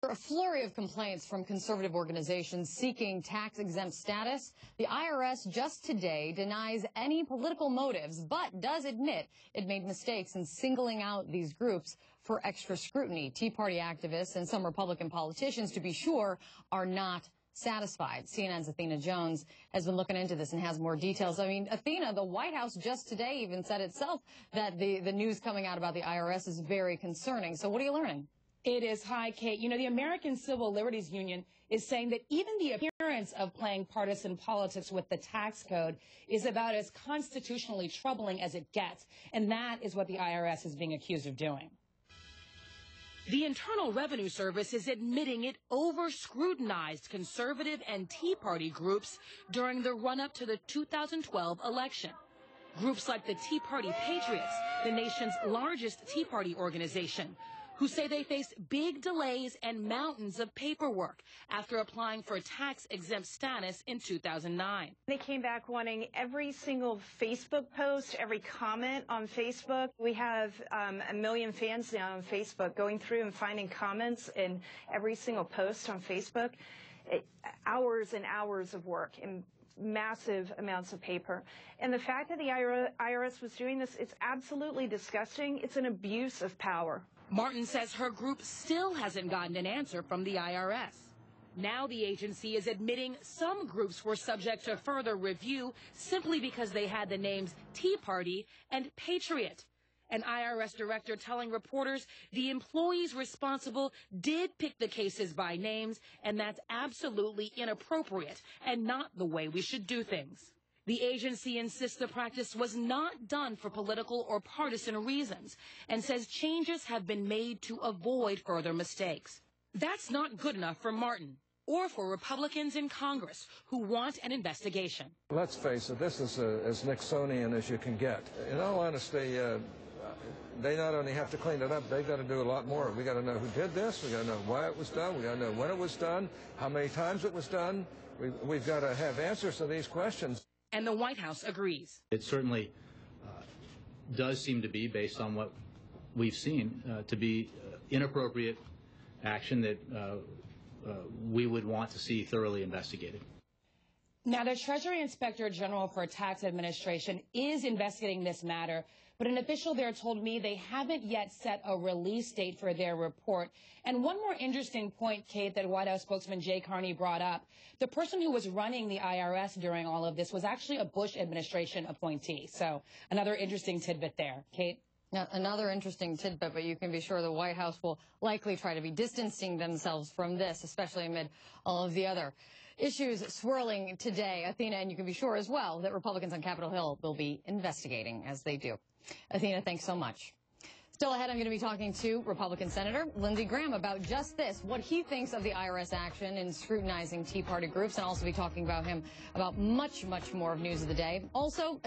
A flurry of complaints from conservative organizations seeking tax-exempt status. The IRS just today denies any political motives, but does admit it made mistakes in singling out these groups for extra scrutiny. Tea Party activists and some Republican politicians, to be sure, are not satisfied. CNN's Athena Jones has been looking into this and has more details. I mean, Athena, the White House just today even said itself that the news coming out about the IRS is very concerning. So what are you learning? It is. Hi, Kate. You know, the American Civil Liberties Union is saying that even the appearance of playing partisan politics with the tax code is about as constitutionally troubling as it gets. And that is what the IRS is being accused of doing. The Internal Revenue Service is admitting it over-scrutinized conservative and Tea Party groups during the run-up to the 2012 election. Groups like the Tea Party Patriots, the nation's largest Tea Party organization, who say they face big delays and mountains of paperwork after applying for tax-exempt status in 2009. They came back wanting every single Facebook post, every comment on Facebook. We have 1 million fans now on Facebook, going through and finding comments in every single post on Facebook. Hours and hours of work and massive amounts of paper. And the fact that the IRS was doing this, it's absolutely disgusting. It's an abuse of power. Martin says her group still hasn't gotten an answer from the IRS. Now the agency is admitting some groups were subject to further review simply because they had the names Tea Party and Patriot. An IRS director telling reporters the employees responsible did pick the cases by names, and that's absolutely inappropriate and not the way we should do things. The agency insists the practice was not done for political or partisan reasons and says changes have been made to avoid further mistakes. That's not good enough for Martin or for Republicans in Congress who want an investigation. Let's face it, this is as Nixonian as you can get. In all honesty, they not only have to clean it up, they've got to do a lot more. We got to know who did this, we got to know why it was done, we got to know when it was done, how many times it was done. We've got to have answers to these questions. And the White House agrees. It certainly does seem to be, based on what we've seen, to be inappropriate action that we would want to see thoroughly investigated. Now, the Treasury Inspector General for Tax Administration is investigating this matter, but an official there told me they haven't yet set a release date for their report. And one more interesting point, Kate, that White House spokesman Jay Carney brought up, the person who was running the IRS during all of this was actually a Bush administration appointee. So another interesting tidbit there. Kate? Now, another interesting tidbit, but you can be sure the White House will likely try to be distancing themselves from this, especially amid all of the other issues swirling today. Athena, and you can be sure as well that Republicans on Capitol Hill will be investigating as they do. Athena, thanks so much. Still ahead, I'm going to be talking to Republican Senator Lindsey Graham about just this, what he thinks of the IRS action in scrutinizing Tea Party groups, and also be talking about him about much, much more of news of the day. Also,